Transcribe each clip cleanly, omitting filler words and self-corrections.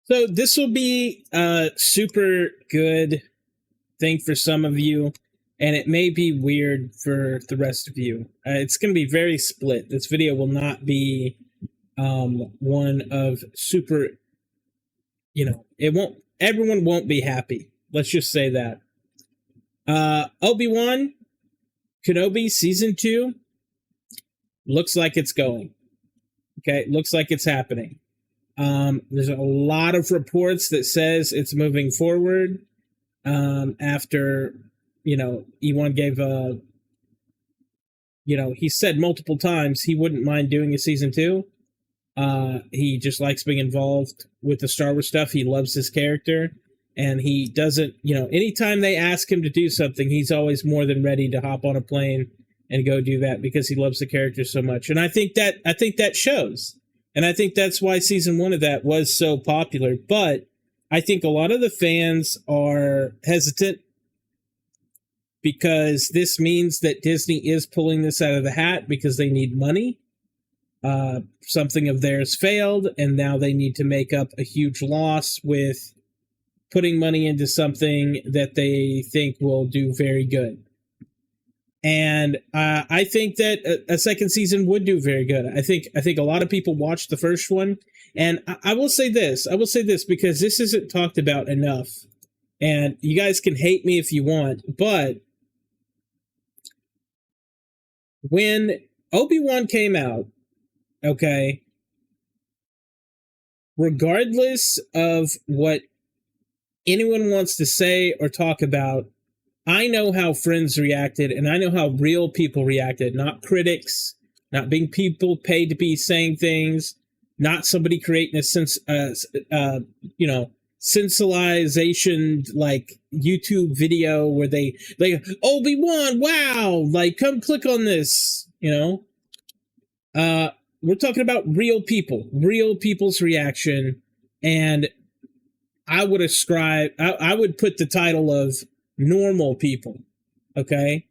So this will be a super good thing for some of you, and it may be weird for the rest of you. It's going to be very split. This video will not be one of super, it won't, everyone won't be happy. Let's just say that. Obi-Wan Kenobi Season 2 looks like it's going. Okay, looks like it's happening. There's a lot of reports that says it's moving forward after, Ewan gave he said multiple times he wouldn't mind doing a season 2. He just likes being involved with the Star Wars stuff. He loves his character, and he doesn't, anytime they ask him to do something, he's always more than ready to hop on a plane and go do that because he loves the character so much. And I think that shows. And I think that's why season 1 of that was so popular. But I think a lot of the fans are hesitant because this means that Disney is pulling this out of the hat because they need money. Something of theirs failed, and now they need to make up a huge loss with putting money into something that they think will do very good. And I think that a second season would do very good. I think a lot of people watched the first one, and I will say this because this isn't talked about enough. And you guys can hate me if you want, but when Obi-Wan came out, okay, regardless of what anyone wants to say or talk about, I know how friends reacted, and I know how real people reacted, not critics, not being people paid to be saying things, not somebody creating a sensationalization like YouTube video where they Obi-Wan, wow, like come click on this, we're talking about real people's reaction, and I would I would put the title of normal people, okay?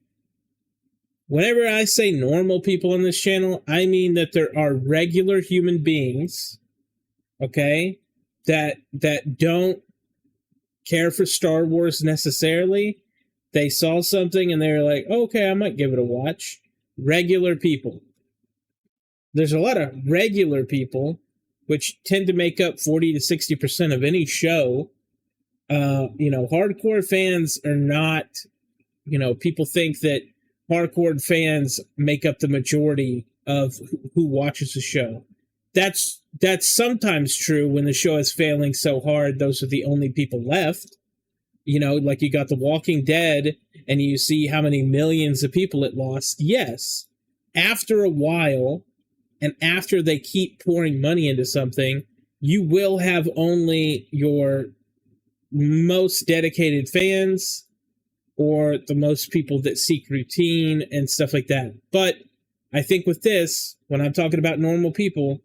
Whenever I say normal people on this channel, I mean that there are regular human beings, okay, that don't care for Star Wars necessarily. They saw something and they're like, okay, I might give it a watch. Regular people. There's a lot of regular people, which tend to make up 40 to 60% of any show. Hardcore fans are not, people think that hardcore fans make up the majority of who watches the show. That's sometimes true when the show is failing so hard. Those are the only people left. Like you got The Walking Dead and you see how many millions of people it lost. Yes. After a while, and after they keep pouring money into something, you will have only your most dedicated fans or the most people that seek routine and stuff like that. But I think with this, when I'm talking about normal people,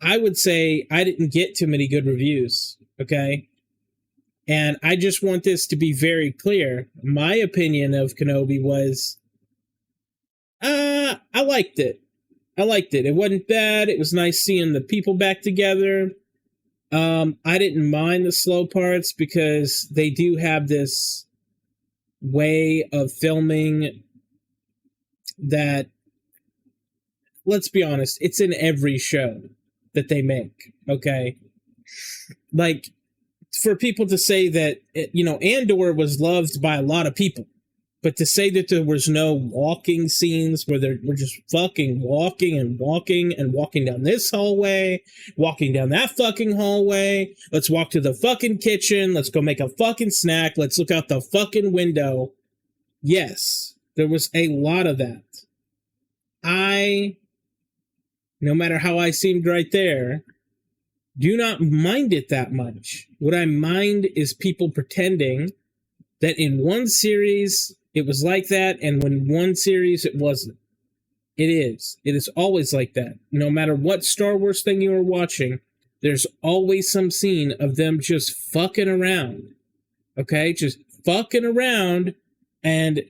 I would say I didn't get too many good reviews, okay? And I just want this to be very clear. My opinion of Kenobi was, I liked it. It wasn't bad. It was nice seeing the people back together. I didn't mind the slow parts because they do have this way of filming that, let's be honest, it's in every show that they make, okay? Like, for people to say that, Andor was loved by a lot of people, but to say that there was no walking scenes where we're just fucking walking and walking down this hallway, walking down that fucking hallway, let's walk to the fucking kitchen, let's go make a fucking snack, let's look out the fucking window. Yes, there was a lot of that. No matter how I seemed right there, do not mind it that much. What I mind is people pretending that in one series it was like that, and when one series it wasn't. It is. It is always like that. No matter what Star Wars thing you are watching, there's always some scene of them just fucking around. Okay? Just fucking around, and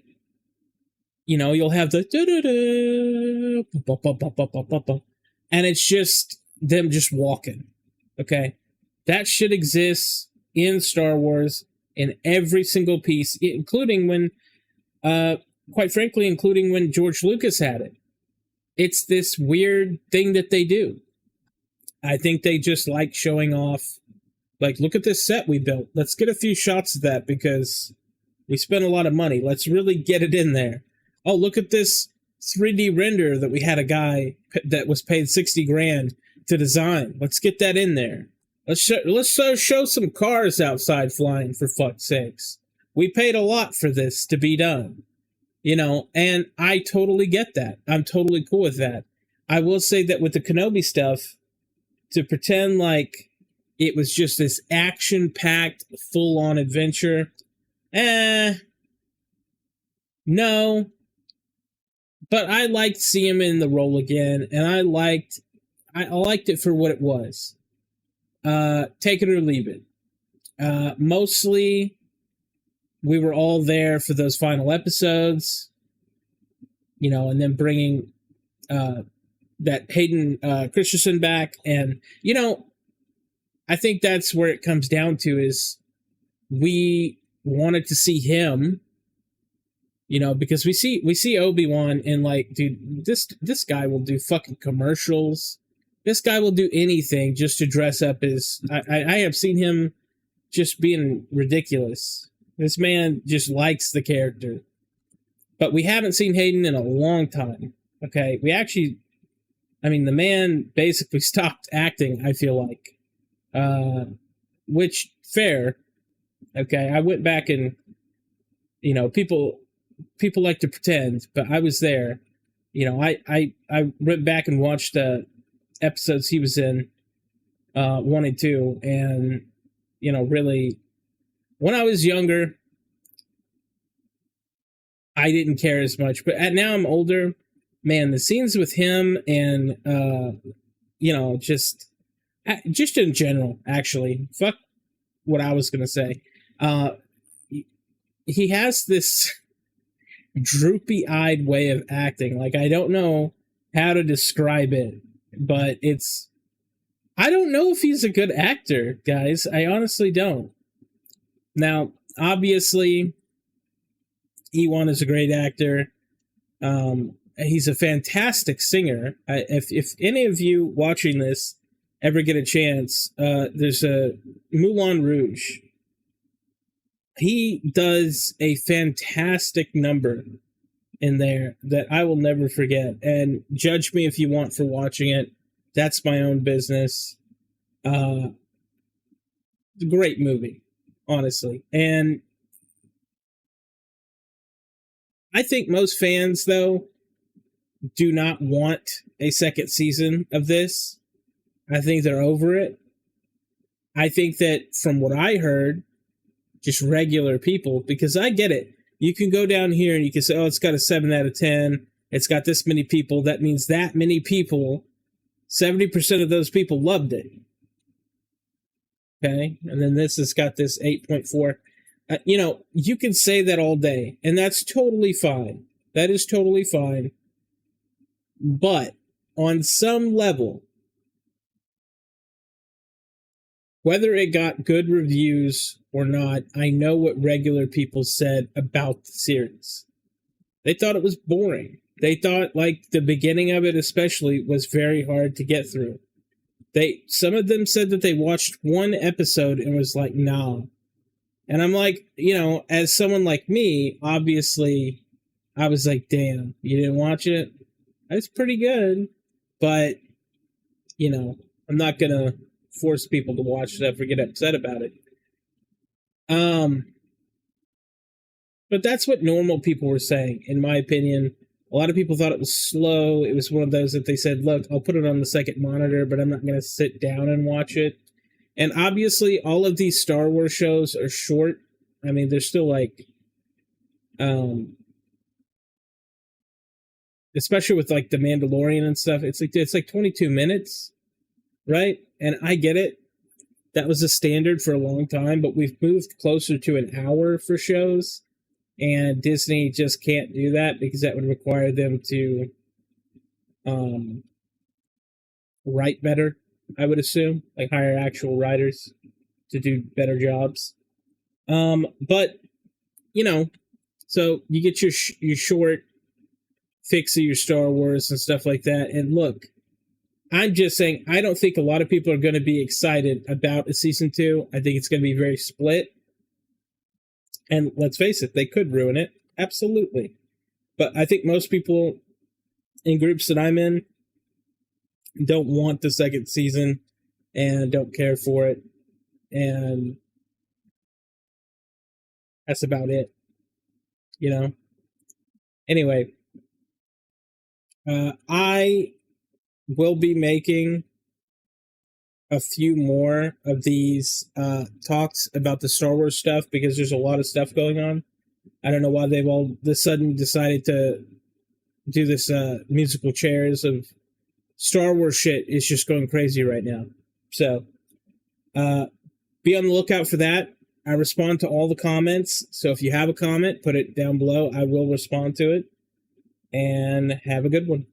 you'll have the and it's just them just walking. Okay? That should exist in Star Wars in every single piece, including when, quite frankly, including when George Lucas had it. It's this weird thing that they do. I think they just like showing off, like, look at this set we built. Let's get a few shots of that because we spent a lot of money. Let's really get it in there. Oh, look at this 3D render that we had a guy that was paid 60 grand to design. Let's get that in there. Let's show some cars outside flying, for fuck's sakes. We paid a lot for this to be done. You know, and I totally get that. I'm totally cool with that. I will say that with the Kenobi stuff, to pretend like it was just this action-packed, full-on adventure, no. But I liked seeing him in the role again, and I liked it for what it was. Take it or leave it. Mostly, we were all there for those final episodes, you know, and then bringing that Hayden Christensen back. And, you know, I think that's where it comes down to is we wanted to see him, you know, because we see Obi-Wan and like, dude, this guy will do fucking commercials. This guy will do anything just to dress up as, I have seen him just being ridiculous. This man just likes the character. But we haven't seen Hayden in a long time. Okay, we actually, I mean, the man basically stopped acting, I feel like. Which, fair. Okay, I went back and, you know, people like to pretend, but I was there. You know, I went back and watched the episodes he was in, 1 and 2, and, you know, really, when I was younger, I didn't care as much. But now I'm older, man, the scenes with him and, you know, just in general, actually, fuck what I was going to say. He has this droopy-eyed way of acting. Like, I don't know how to describe it, but I don't know if he's a good actor, guys. I honestly don't. Now, obviously, Ewan is a great actor. He's a fantastic singer. If any of you watching this ever get a chance, there's a Moulin Rouge. He does a fantastic number in there that I will never forget. And judge me if you want for watching it. That's my own business. Great movie, honestly. And I think most fans, though, do not want a second season of this. I think they're over it. I think that from what I heard, just regular people, because I get it. You can go down here and you can say, oh, it's got a 7 out of 10. It's got this many people. That means that many people, 70% of those people loved it. Okay? And then this has got this 8.4. You know, you can say that all day, and that's totally fine. That is totally fine. But on some level, whether it got good reviews or not, I know what regular people said about the series. They thought it was boring. They thought, like, the beginning of it especially was very hard to get through. Some of them said that they watched one episode and was like, nah. And I'm like, you know, as someone like me, obviously, I was like, damn, you didn't watch it? It's pretty good. But, you know, I'm not going to force people to watch it or get upset about it. But that's what normal people were saying, in my opinion. A lot of people thought it was slow. It was one of those that they said, look, I'll put it on the second monitor, but I'm not going to sit down and watch it. And obviously, all of these Star Wars shows are short. I mean, they're still like, especially with like The Mandalorian and stuff. It's like 22 minutes, right? And I get it. That was a standard for a long time, but we've moved closer to an hour for shows, and Disney just can't do that because that would require them to write better. I would assume, like hire actual writers to do better jobs. But so you get your short fix of your Star Wars and stuff like that. And look, I'm just saying, I don't think a lot of people are going to be excited about a season 2. I think it's going to be very split. And let's face it, they could ruin it. Absolutely. But I think most people in groups that I'm in don't want the second season and don't care for it. And that's about it. Anyway, I will be making a few more of these talks about the Star Wars stuff because there's a lot of stuff going on. I don't know why they've all of a sudden decided to do this musical chairs of Star Wars shit is just going crazy right now. So be on the lookout for that. I respond to all the comments. So if you have a comment, put it down below. I will respond to it. And have a good one.